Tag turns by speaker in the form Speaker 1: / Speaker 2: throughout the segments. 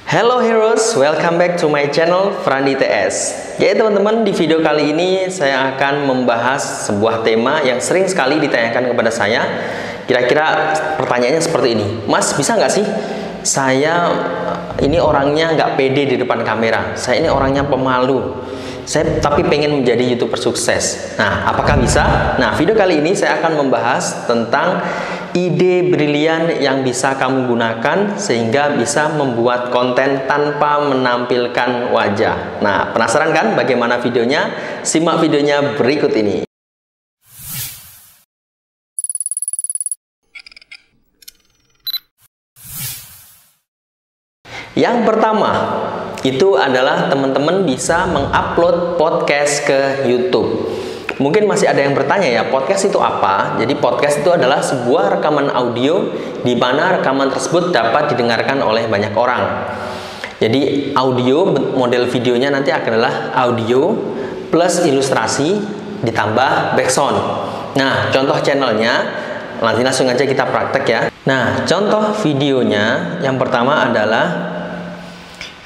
Speaker 1: Hello heroes, welcome back to my channel Frandi TS. Ya teman-teman, di video kali ini saya akan membahas sebuah tema yang sering sekali ditanyakan kepada saya. Kira-kira pertanyaannya seperti ini, Mas bisa nggak sih saya ini orangnya nggak pede di depan kamera, saya ini orangnya pemalu, saya tapi pengen menjadi YouTuber sukses. Nah, apakah bisa? Nah, video kali ini saya akan membahas tentang ide brilian yang bisa kamu gunakan sehingga bisa membuat konten tanpa menampilkan wajah. Nah, penasaran kan bagaimana videonya? Simak videonya berikut ini. Yang pertama, itu adalah teman-teman bisa mengupload podcast ke YouTube. Mungkin masih ada yang bertanya ya, podcast itu apa? Jadi podcast itu adalah sebuah rekaman audio di mana rekaman tersebut dapat didengarkan oleh banyak orang. Jadi audio, model videonya nanti adalah audio plus ilustrasi ditambah background. Nah, contoh channelnya nanti langsung aja kita praktek ya. Nah, contoh videonya yang pertama adalah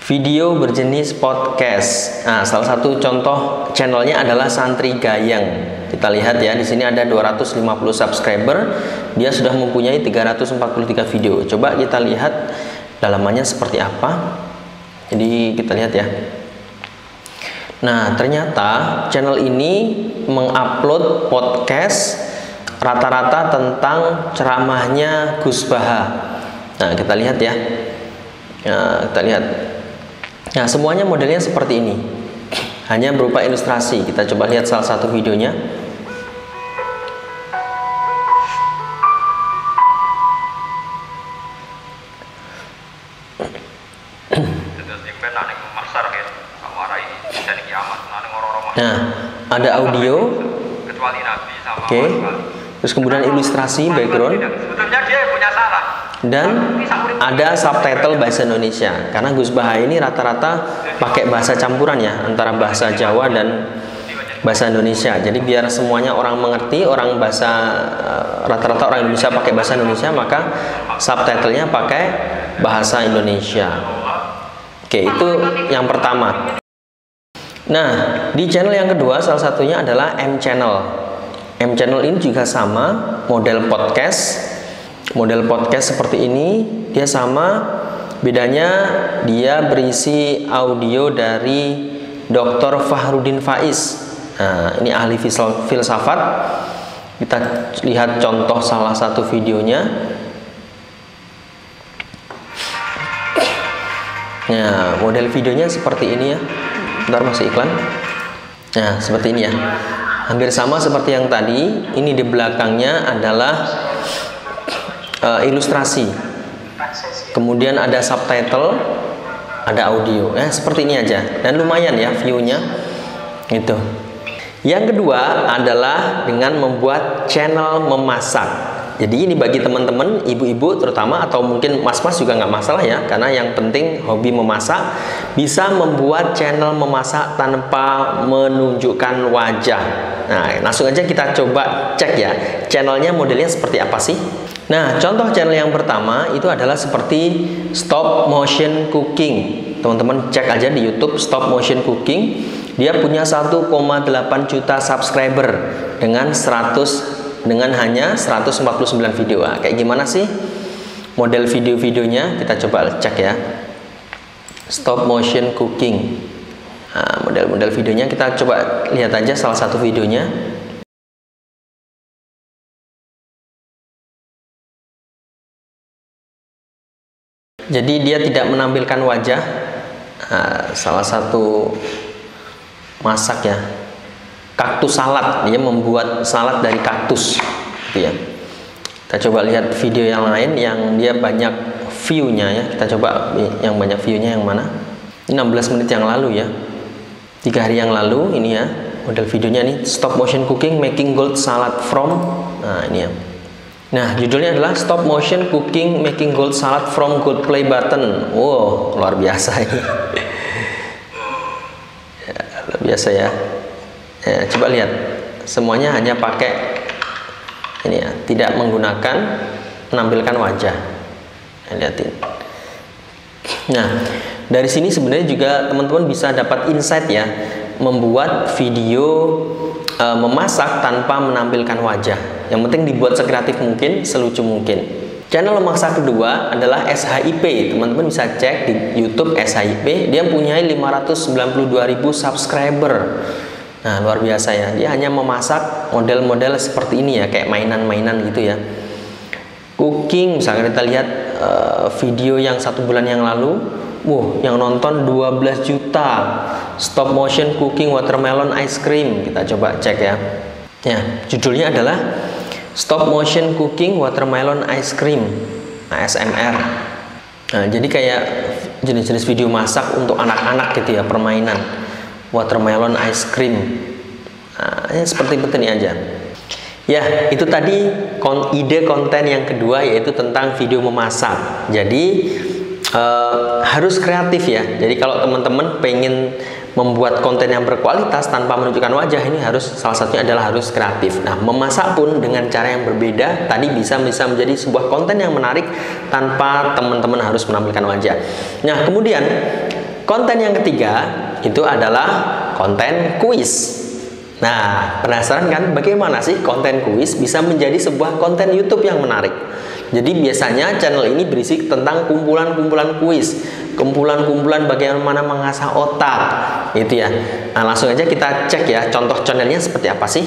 Speaker 1: video berjenis podcast. Nah, salah satu contoh channelnya adalah Santri Gayeng. Kita lihat ya, di sini ada 250 subscriber. Dia sudah mempunyai 343 video. Coba kita lihat dalamannya seperti apa. Jadi kita lihat ya. Nah, ternyata channel ini mengupload podcast rata-rata tentang ceramahnya Gus Baha. Nah, kita lihat ya. Nah, kita lihat. Nah, semuanya modelnya seperti ini, hanya berupa ilustrasi. Kita coba lihat salah satu videonya. Nah, ada audio, oke, terus kemudian ilustrasi background, dan ada subtitle bahasa Indonesia karena Gus Baha ini rata-rata pakai bahasa campuran ya antara bahasa Jawa dan bahasa Indonesia. Jadi biar semuanya orang mengerti, orang bahasa rata-rata orang Indonesia pakai bahasa Indonesia, maka subtitlenya pakai bahasa Indonesia. Oke, itu yang pertama. Nah, di channel yang kedua salah satunya adalah M Channel. M Channel ini juga sama, model podcast. Model podcast seperti ini, dia sama, bedanya dia berisi audio dari Dr. Fahrudin Faiz. Nah, ini ahli filsafat. Kita lihat contoh salah satu videonya. Nah, model videonya seperti ini ya. Bentar, masih iklan. Nah, seperti ini ya. Hampir sama seperti yang tadi. Ini di belakangnya adalah ilustrasi, kemudian ada subtitle, ada audio, seperti ini aja, dan lumayan ya viewnya itu. Yang kedua adalah dengan membuat channel memasak. Jadi ini bagi teman-teman ibu-ibu terutama, atau mungkin mas-mas juga nggak masalah ya, karena yang penting hobi memasak, bisa membuat channel memasak tanpa menunjukkan wajah. Nah, langsung aja kita coba cek ya, channelnya modelnya seperti apa sih. Nah, contoh channel yang pertama itu adalah seperti stop motion cooking. Teman-teman cek aja di YouTube stop motion cooking. Dia punya 1,8 juta subscriber dengan hanya 149 video. Nah, kayak gimana sih model video-videonya? Kita coba cek ya. Stop motion cooking. Nah, model-model videonya kita coba lihat aja salah satu videonya. Jadi dia tidak menampilkan wajah. Nah, salah satu masak ya, kaktus salad. Dia membuat salad dari kaktus gitu ya. Kita coba lihat video yang lain yang dia banyak view-nya ya. Kita coba yang banyak view-nya yang mana. Ini 16 menit yang lalu ya, 3 hari yang lalu ini ya. Model videonya nih, stop motion cooking making gold salad from. Nah, ini ya. Nah, judulnya adalah Stop Motion Cooking Making Gold Salad from Gold Play Button. Wow, luar biasa ini. Ya, luar biasa ya. Ya, coba lihat, semuanya hanya pakai ini ya, tidak menggunakan menampilkan wajah. Lihatin. Nah, dari sini sebenarnya juga teman-teman bisa dapat insight ya, membuat video memasak tanpa menampilkan wajah. Yang penting dibuat sekreatif mungkin, selucu mungkin. Channel memasak kedua adalah SHIP. Teman-teman bisa cek di YouTube SHIP. Dia punya 592.000 subscriber. Nah, luar biasa ya. Dia hanya memasak model-model seperti ini ya, kayak mainan-mainan gitu ya. Cooking, misalkan kita lihat video yang 1 bulan yang lalu, yang nonton 12 juta. Stop motion cooking watermelon ice cream. Kita coba cek ya. Ya, judulnya adalah Stop motion cooking watermelon ice cream, ASMR. Nah, jadi kayak jenis-jenis video masak untuk anak-anak gitu ya, permainan watermelon ice cream. Nah, ya seperti ini aja. Ya, itu tadi ide konten yang kedua, yaitu tentang video memasak. Jadi harus kreatif ya. Jadi kalau teman-teman pengen membuat konten yang berkualitas tanpa menunjukkan wajah, ini salah satunya adalah harus kreatif. Nah, memasak pun dengan cara yang berbeda tadi bisa menjadi sebuah konten yang menarik tanpa teman-teman harus menampilkan wajah. Nah, kemudian konten yang ketiga itu adalah konten kuis. Nah, penasaran kan bagaimana sih konten kuis bisa menjadi sebuah konten YouTube yang menarik? Jadi biasanya channel ini berisi tentang kumpulan-kumpulan kuis, kumpulan-kumpulan bagaimana mengasah otak, gitu ya. Nah, langsung aja kita cek ya, contoh channelnya seperti apa sih?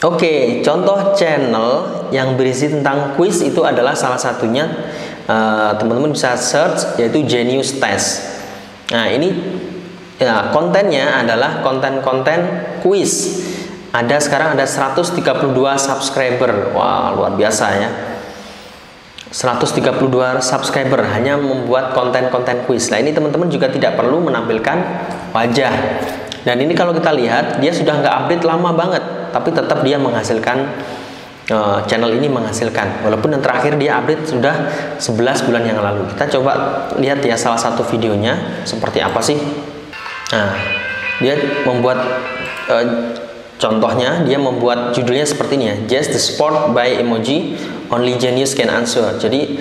Speaker 1: Oke, contoh channel yang berisi tentang kuis itu adalah salah satunya, teman-teman bisa search, yaitu Genius Test. Nah, ini ya, kontennya adalah konten-konten kuis. Sekarang ada 132 subscriber. Wah, luar biasa ya. 132 subscriber hanya membuat konten-konten kuis. Nah, ini teman-teman juga tidak perlu menampilkan wajah. Dan ini kalau kita lihat, dia sudah nggak update lama banget, tapi tetap dia menghasilkan, channel ini menghasilkan. Walaupun yang terakhir dia update sudah 11 bulan yang lalu. Kita coba lihat ya salah satu videonya seperti apa sih. Nah, dia membuat contohnya, dia membuat judulnya seperti ini ya, Just the Sport by Emoji, Only Genius Can Answer. Jadi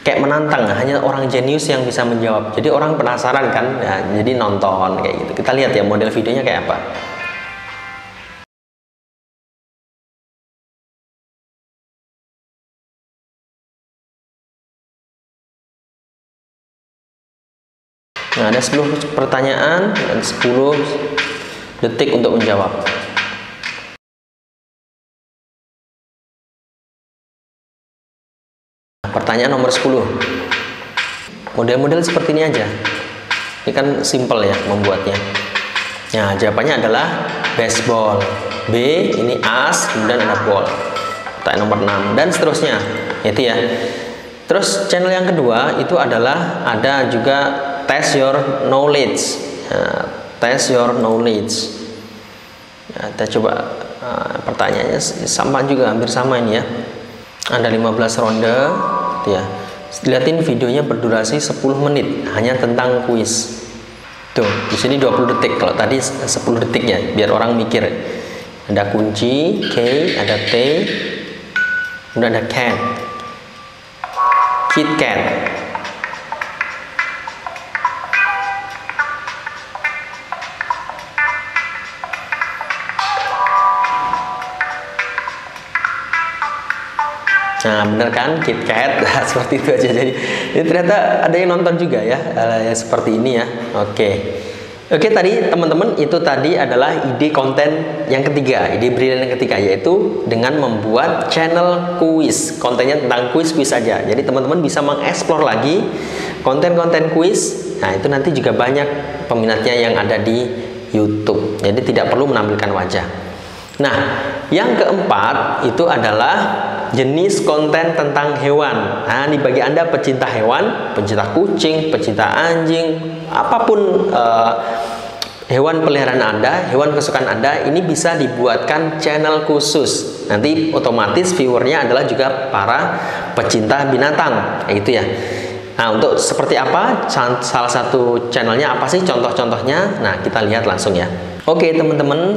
Speaker 1: kayak menantang, hanya orang jenius yang bisa menjawab. Jadi orang penasaran kan, ya, jadi nonton kayak gitu. Kita lihat ya model videonya kayak apa. Nah, ada 10 pertanyaan dan 10 detik untuk menjawab. Pertanyaan nomor 10. Model-model seperti ini aja. Ini kan simple ya membuatnya. Nah, jawabannya adalah baseball. B ini as, kemudian ada ball. Pertanyaan nomor 6 dan seterusnya. Itu ya. Terus channel yang kedua itu adalah ada juga test your knowledge. Nah, test your knowledge. Nah, kita coba pertanyaannya sama juga, hampir sama ini ya. Ada 15 ronde. Ya, lihatin videonya berdurasi 10 menit hanya tentang kuis. Tuh, di sini 20 detik. Kalau tadi 10 detik ya, biar orang mikir. Ada kunci, K, ada T, kemudian ada cat. Kit Kat. Nah, bener kan, Kit Kat. Seperti itu aja. Jadi ternyata ada yang nonton juga ya, seperti ini ya. Oke, tadi teman-teman, itu tadi adalah ide konten yang ketiga, ide brilian yang ketiga, yaitu dengan membuat channel kuis. Kontennya tentang kuis aja. Jadi teman-teman bisa mengeksplor lagi konten-konten kuis. Nah, itu nanti juga banyak peminatnya yang ada di YouTube. Jadi tidak perlu menampilkan wajah. Nah, yang keempat itu adalah jenis konten tentang hewan. Nah, ini bagi Anda pecinta hewan, pecinta kucing, pecinta anjing, apapun hewan peliharaan Anda, hewan kesukaan Anda, ini bisa dibuatkan channel khusus. Nanti otomatis viewernya adalah juga para pecinta binatang, itu ya. Nah, untuk seperti apa salah satu channelnya, apa sih contoh-contohnya? Nah, kita lihat langsung ya. Oke, teman-teman,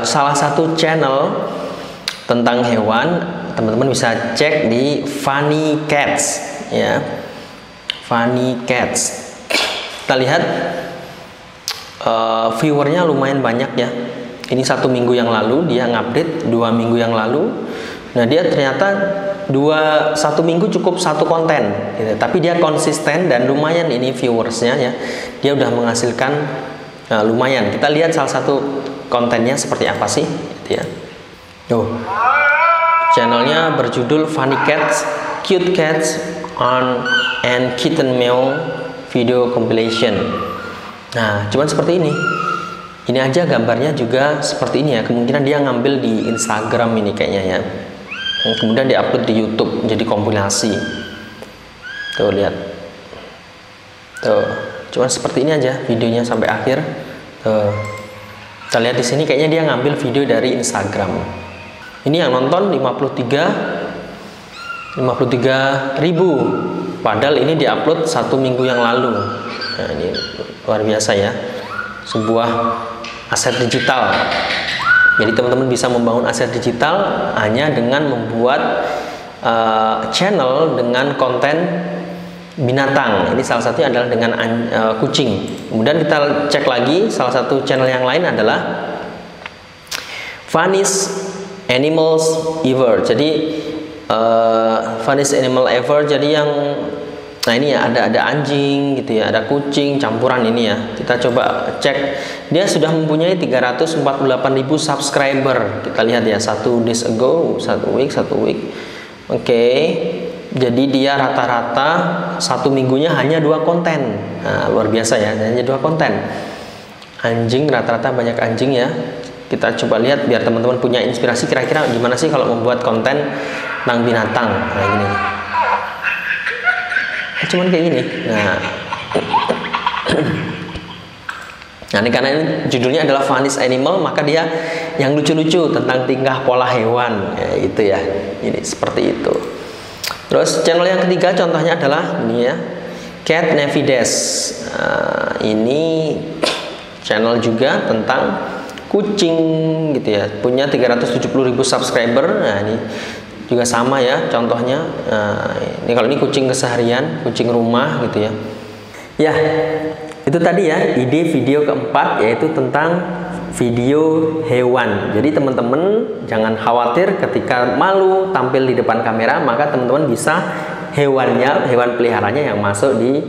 Speaker 1: salah satu channel tentang hewan, teman-teman bisa cek di Funny Cats ya. Funny Cats. Kita lihat viewernya lumayan banyak ya. Ini 1 minggu yang lalu dia ngupdate, 2 minggu yang lalu. Nah dia ternyata 1 minggu cukup 1 konten gitu. Tapi dia konsisten dan lumayan ini viewersnya ya. Dia udah menghasilkan lumayan. Kita lihat salah satu kontennya seperti apa sih gitu ya. Channelnya berjudul Funny Cats, Cute Cats and Kitten Meow Video Compilation. Nah cuman seperti ini. Ini aja gambarnya juga seperti ini ya. Kemungkinan dia ngambil di Instagram ini kayaknya ya. Kemudian diupload di YouTube jadi kompilasi. Tuh lihat. Tuh, cuma seperti ini aja videonya sampai akhir. Tuh. Kita lihat di sini kayaknya dia ngambil video dari Instagram. Ini yang nonton 53 ribu. Padahal ini diupload 1 minggu yang lalu. Nah, ini luar biasa ya. Sebuah aset digital. Jadi teman-teman bisa membangun aset digital hanya dengan membuat channel dengan konten binatang. Ini salah satunya adalah dengan kucing. Kemudian kita cek lagi salah satu channel yang lain adalah Funniest Animals Ever. Jadi Funniest Animal Ever. Jadi yang nah ini ya ada anjing gitu ya, ada kucing campuran ini ya. Kita coba cek. Dia sudah mempunyai 348.000 subscriber. Kita lihat ya, 1 days ago, 1 week. Oke. Jadi dia rata-rata 1 minggunya hanya 2 konten. Nah, luar biasa ya, hanya 2 konten. Anjing, rata-rata banyak anjing ya. Kita coba lihat biar teman-teman punya inspirasi kira-kira gimana sih kalau membuat konten tentang binatang. Nah, ini. Cuman kayak gini. Nah ini karena ini judulnya adalah Funniest Animal, maka dia yang lucu-lucu tentang tingkah pola hewan ya, itu ya. Ini seperti itu. Terus channel yang ketiga contohnya adalah ini ya, Cat Navides. Ini channel juga tentang kucing gitu ya. Punya 370.000 subscriber. Nah ini juga sama ya contohnya. Ini kalau ini kucing keseharian, kucing rumah gitu ya. Ya, itu tadi ya ide video keempat, yaitu tentang video hewan. Jadi teman-teman jangan khawatir ketika malu tampil di depan kamera, maka teman-teman bisa hewan peliharanya yang masuk di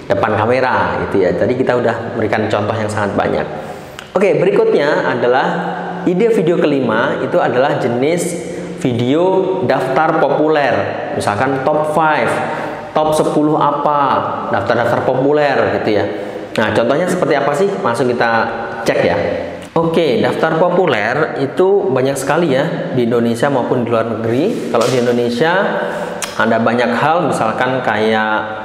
Speaker 1: depan kamera gitu ya. Tadi kita udah berikan contoh yang sangat banyak. Oke, berikutnya adalah ide video kelima, itu adalah jenis video daftar populer, misalkan top 5, top 10 apa, daftar-daftar populer gitu ya. Nah contohnya seperti apa sih? Langsung kita cek ya. Oke, daftar populer itu banyak sekali ya di Indonesia maupun di luar negeri. Kalau di Indonesia ada banyak hal, misalkan kayak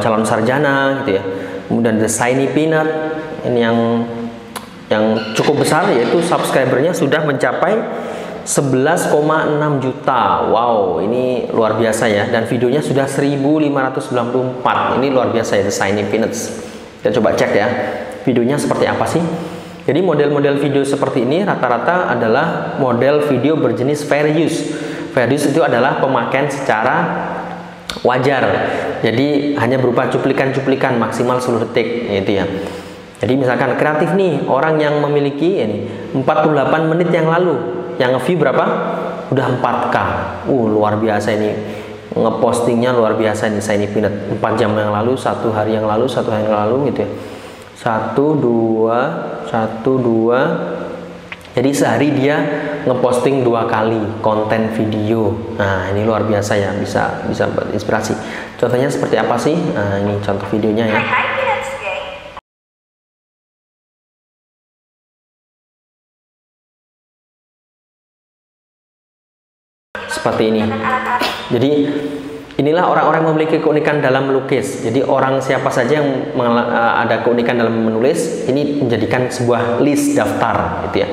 Speaker 1: calon sarjana gitu ya. Kemudian The Shiny Peanut, ini yang cukup besar, yaitu subscribernya sudah mencapai 11,6 juta. Wow, ini luar biasa ya. Dan videonya sudah 1594. Ini luar biasa ya, The Shiny Peanuts. Kita coba cek ya, videonya seperti apa sih. Jadi model-model video seperti ini rata-rata adalah model video berjenis fair use. Fair use itu adalah pemakaian secara wajar. Jadi hanya berupa cuplikan-cuplikan maksimal 10 detik gitu ya. Jadi misalkan kreatif nih, orang yang memiliki ini 48 menit yang lalu, yang nge-view berapa? Udah 4K. Luar biasa ini. Ngepostingnya luar biasa ini Shiny Peanut. 4 jam yang lalu, 1 hari yang lalu, 1 hari yang lalu gitu ya. 1, 2. Jadi sehari dia ngeposting 2 kali konten video. Nah, ini luar biasa ya, bisa berinspirasi. Contohnya seperti apa sih? Nah, ini contoh videonya ya. Seperti ini. Jadi inilah orang-orang yang memiliki keunikan dalam melukis. Jadi orang siapa saja yang ada keunikan dalam menulis, ini menjadikan sebuah list daftar gitu ya.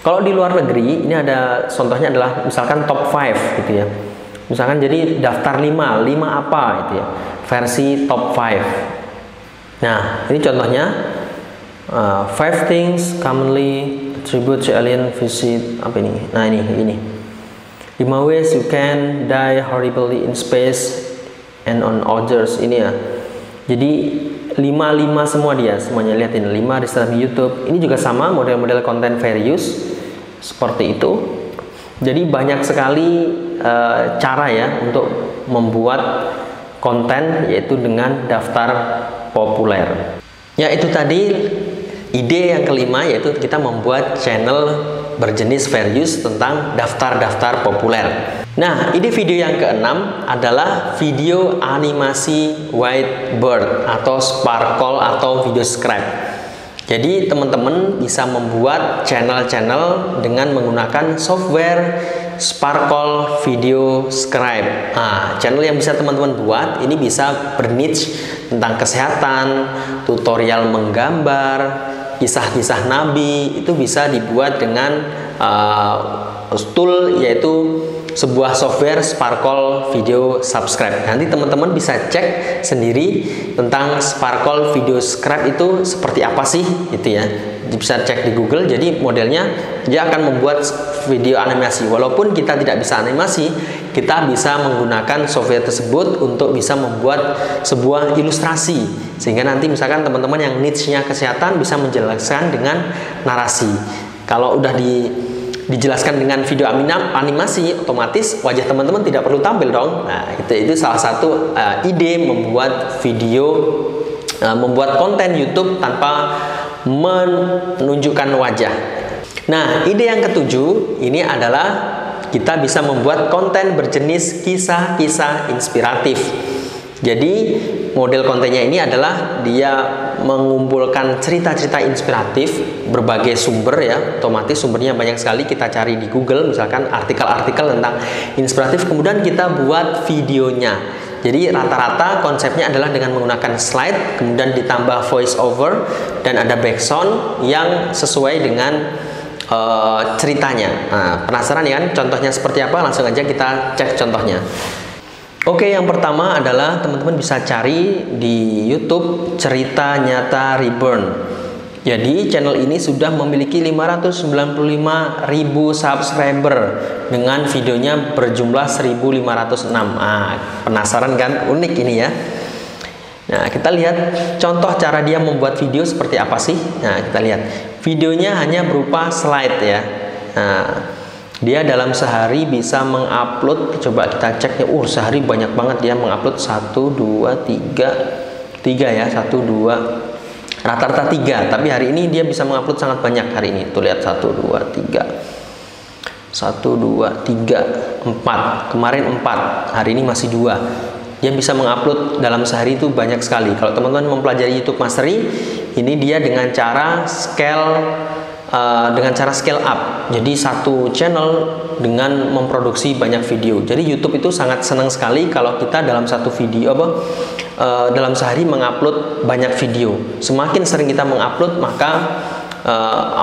Speaker 1: Kalau di luar negeri, ini ada contohnya adalah misalkan top 5 gitu ya. Misalkan jadi daftar 5 apa gitu ya, versi top 5. Nah, ini contohnya 5 things commonly attributed to alien visit, apa ini? Nah, ini 5 ways you can die horribly in space and on others ini ya. Jadi 5 semua dia, semuanya lihatin 5 di dalam YouTube. Ini juga sama model-model konten various seperti itu. Jadi banyak sekali cara ya untuk membuat konten, yaitu dengan daftar populer. Ya, itu tadi ide yang kelima, yaitu kita membuat channel berjenis various tentang daftar-daftar populer. Nah, ide video yang keenam adalah video animasi whiteboard atau sparkle atau video scribe. Jadi teman-teman bisa membuat channel-channel dengan menggunakan software Sparkle Video Scribe. Nah, channel yang bisa teman-teman buat ini bisa berniche tentang kesehatan, tutorial menggambar, kisah-kisah nabi. Itu bisa dibuat dengan tool yaitu sebuah software Sparkle Video Subscribe. Nanti teman-teman bisa cek sendiri tentang Sparkle Video Scribe itu seperti apa sih, gitu ya. Bisa cek di Google. Jadi modelnya dia akan membuat video animasi. Walaupun kita tidak bisa animasi, kita bisa menggunakan software tersebut untuk bisa membuat sebuah ilustrasi. Sehingga nanti misalkan teman-teman yang niche-nya kesehatan bisa menjelaskan dengan narasi. Kalau udah dijelaskan dengan video animasi, otomatis wajah teman-teman tidak perlu tampil dong. Nah, itu salah satu ide membuat video, membuat konten YouTube tanpa menunjukkan wajah. Nah, ide yang ketujuh ini adalah kita bisa membuat konten berjenis kisah-kisah inspiratif. Jadi model kontennya ini adalah dia mengumpulkan cerita-cerita inspiratif berbagai sumber ya, otomatis sumbernya banyak sekali, kita cari di Google misalkan artikel-artikel tentang inspiratif, kemudian kita buat videonya. Jadi rata-rata konsepnya adalah dengan menggunakan slide, kemudian ditambah voice over dan ada background yang sesuai dengan ceritanya. Nah, penasaran ya kan contohnya seperti apa? Langsung aja kita cek contohnya. Oke, yang pertama adalah teman-teman bisa cari di YouTube Cerita Nyata Reborn. Jadi channel ini sudah memiliki 595.000 subscriber dengan videonya berjumlah 1506. Penasaran kan? Unik ini ya. Nah, kita lihat contoh cara dia membuat video seperti apa sih. Nah, kita lihat videonya hanya berupa slide ya. Nah, dia dalam sehari bisa mengupload, coba kita cek ya, sehari banyak banget dia mengupload 1, 2, 3 ya, 1, 2, rata-rata 3, tapi hari ini dia bisa mengupload sangat banyak hari ini. Tuh lihat 1, 2, 3, 1, 2, 3, 4, kemarin 4, hari ini masih 2. Dia bisa mengupload dalam sehari itu banyak sekali. Kalau teman-teman mempelajari YouTube Mastery, ini dia dengan cara scale up. Jadi satu channel dengan memproduksi banyak video. Jadi YouTube itu sangat senang sekali kalau kita dalam satu video dalam sehari mengupload banyak video. Semakin sering kita mengupload, maka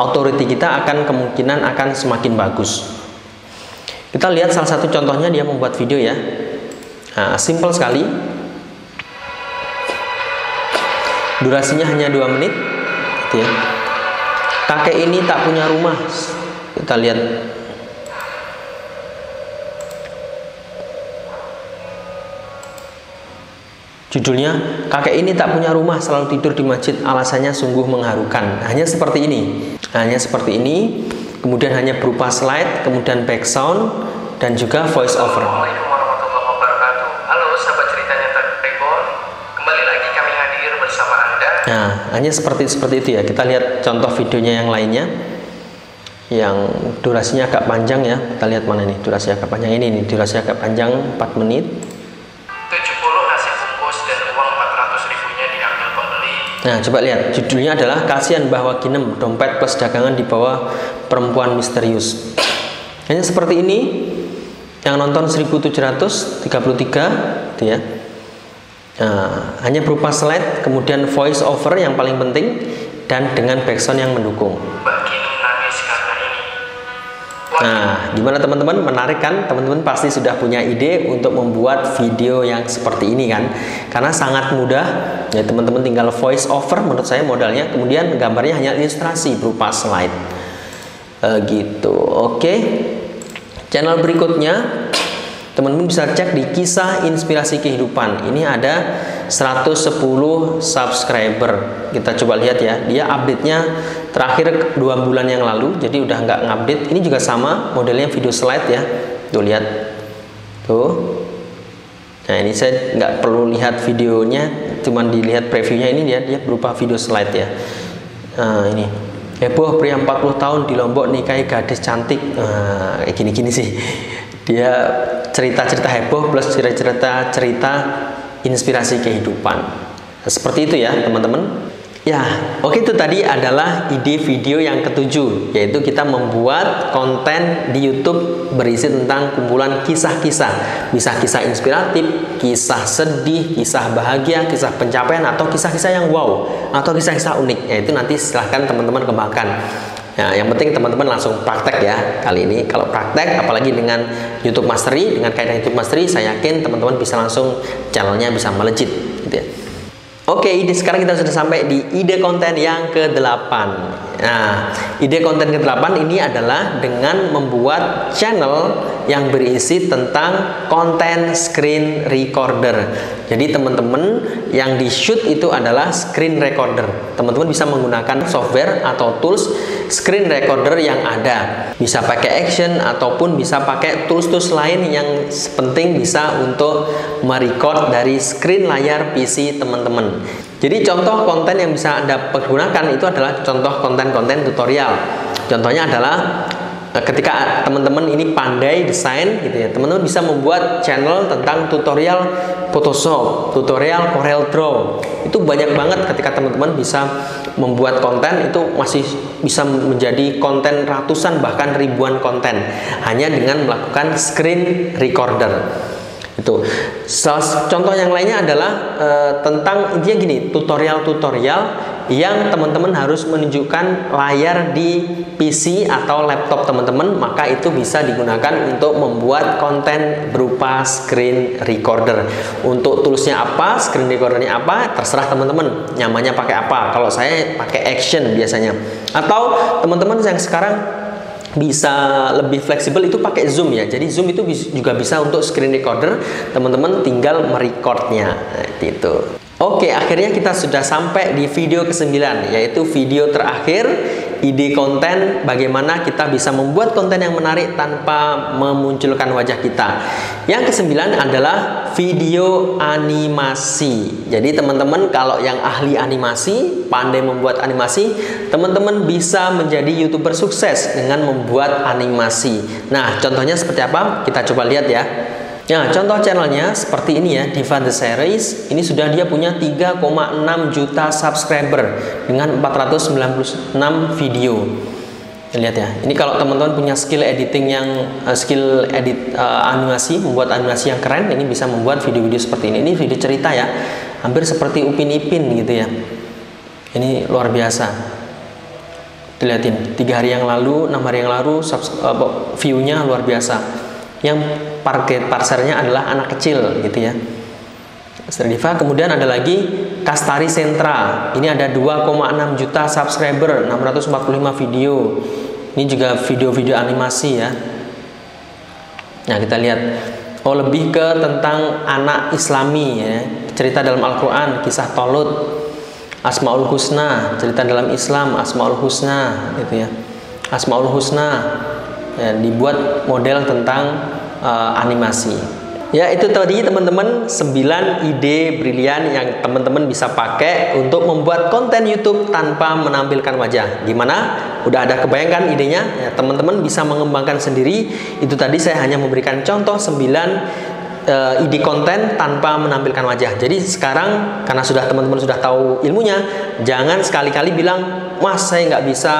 Speaker 1: authority kita akan kemungkinan akan semakin bagus. Kita lihat salah satu contohnya dia membuat video ya. Nah, simple sekali. Durasinya hanya 2 menit, gitu ya. Kakek ini tak punya rumah. Kita lihat. Judulnya, kakek ini tak punya rumah, selalu tidur di masjid, alasannya sungguh mengharukan. Hanya seperti ini. Hanya seperti ini. Kemudian hanya berupa slide, kemudian background dan juga voice over.
Speaker 2: Assalamualaikum warahmatullahi wabarakatuh. Halo sahabat Cerita Nyata Reborn. Kembali lagi kami hadir bersama Anda.
Speaker 1: Nah, hanya seperti itu ya. Kita lihat contoh videonya yang lainnya yang durasinya agak panjang ya. Kita lihat mana nih durasi agak panjang, ini nih durasi agak panjang 4 menit.
Speaker 2: 70 nasi bungkus dan uang 400.000-nya diambil pembeli.
Speaker 1: Nah, coba lihat judulnya adalah kasihan bahwa Kinem, dompet plus dagangan di bawah perempuan misterius. Hanya seperti ini. Yang nonton 1733 gitu ya. Nah, hanya berupa slide, kemudian voice over yang paling penting, dan dengan background yang mendukung. Nah, gimana teman-teman? Menarik kan? Teman-teman pasti sudah punya ide untuk membuat video yang seperti ini kan? Karena sangat mudah. Ya, teman-teman tinggal voice over menurut saya modalnya, kemudian gambarnya hanya ilustrasi berupa slide. Gitu. Oke. Channel berikutnya Teman-teman bisa cek di Kisah Inspirasi Kehidupan. Ini ada 110 subscriber. Kita coba lihat ya. Dia update-nya terakhir 2 bulan yang lalu. Jadi udah nggak ngupdate. Ini juga sama modelnya video slide ya. Tuh lihat. Tuh. Nah ini saya nggak perlu lihat videonya, cuman dilihat previewnya. Ini dia berupa video slide ya. Nah ini heboh pria 40 tahun di Lombok nikahi gadis cantik. Nah, kayak gini-gini sih. Dia cerita-cerita heboh plus cerita inspirasi kehidupan. Seperti itu ya teman-teman. Ya, oke, itu tadi adalah ide video yang ketujuh, yaitu kita membuat konten di YouTube berisi tentang kumpulan kisah-kisah. Bisa kisah inspiratif, kisah sedih, kisah bahagia, kisah pencapaian, atau kisah-kisah yang wow, atau kisah-kisah unik. Yaitu nanti silahkan teman-teman kembangkan. Nah, yang penting teman-teman langsung praktek ya kali ini. Kalau praktek, apalagi dengan YouTube Mastery, dengan kaidah YouTube Mastery, saya yakin teman-teman bisa langsung channelnya bisa melejit, gitu ya. Oke, sekarang kita sudah sampai di ide konten yang ke-8. Nah, ide konten ke-8 ini adalah dengan membuat channel yang berisi tentang konten screen recorder. Jadi teman-teman yang di shoot itu adalah screen recorder. Teman-teman bisa menggunakan software atau tools screen recorder yang ada. Bisa pakai action ataupun bisa pakai tools-tools lain yang penting bisa untuk merecord dari screen layar PC teman-teman. Jadi contoh konten yang bisa Anda pergunakan itu adalah contoh konten-konten tutorial. Contohnya adalah ketika teman-teman ini pandai desain gitu ya, teman-teman bisa membuat channel tentang tutorial Photoshop, tutorial Corel Draw. Itu banyak banget ketika teman-teman bisa membuat konten, itu masih bisa menjadi konten ratusan bahkan ribuan konten hanya dengan melakukan screen recorder. Itu contoh yang lainnya adalah tentang intinya gini, tutorial-tutorial yang teman-teman harus menunjukkan layar di PC atau laptop teman-teman, maka itu bisa digunakan untuk membuat konten berupa screen recorder. Untuk toolsnya apa, screen recordernya apa, terserah teman-teman nyamannya pakai apa. Kalau saya pakai action biasanya, atau teman-teman yang sekarang bisa lebih fleksibel itu pakai Zoom ya. Jadi Zoom itu juga bisa untuk screen recorder, teman-teman tinggal merecordnya. Nah, itu. Oke, akhirnya kita sudah sampai di video ke-9, yaitu video terakhir, ide konten bagaimana kita bisa membuat konten yang menarik tanpa memunculkan wajah kita. Yang ke-9 adalah video animasi. Jadi teman-teman kalau yang ahli animasi, pandai membuat animasi, teman-teman bisa menjadi YouTuber sukses dengan membuat animasi. Nah, contohnya seperti apa? Kita coba lihat ya. Nah, contoh channelnya seperti ini ya, Diva The Series. Ini sudah dia punya 3,6 juta subscriber dengan 496 video. Lihat ya, ini kalau teman-teman punya skill editing yang skill edit animasi, membuat animasi yang keren, ini bisa membuat video-video seperti ini. Ini video cerita ya, hampir seperti Upin Ipin gitu ya. Ini luar biasa. Dilihatin, 3 hari yang lalu, 6 hari yang lalu, view-nya luar biasa. Yang target pasarnya adalah anak kecil gitu ya. Diva. Kemudian ada lagi Kastari Sentra. Ini ada 2,6 juta subscriber, 645 video. Ini juga video-video animasi ya. Nah, kita lihat. Oh, lebih ke tentang anak Islami ya. Cerita dalam Al-Quran, kisah Tolut, Asmaul Husna, cerita dalam Islam, Asmaul Husna gitu ya. Asmaul Husna ya, dibuat model tentang animasi. Ya, itu tadi teman-teman 9 ide brilian yang teman-teman bisa pakai untuk membuat konten YouTube tanpa menampilkan wajah. Gimana? Udah ada kebayangkan idenya? Ya, teman-teman bisa mengembangkan sendiri. Itu tadi saya hanya memberikan contoh 9 ide konten tanpa menampilkan wajah. Jadi sekarang karena teman-teman sudah tahu ilmunya, jangan sekali-kali bilang, "Mas, saya nggak bisa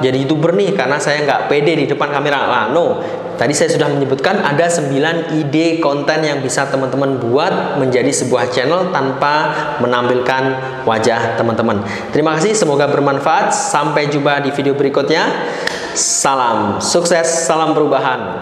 Speaker 1: jadi YouTuber nih karena saya nggak pede di depan kamera." No. Tadi saya sudah menyebutkan ada 9 ide konten yang bisa teman-teman buat menjadi sebuah channel tanpa menampilkan wajah teman-teman. Terima kasih, semoga bermanfaat. Sampai jumpa di video berikutnya. Salam sukses, salam perubahan.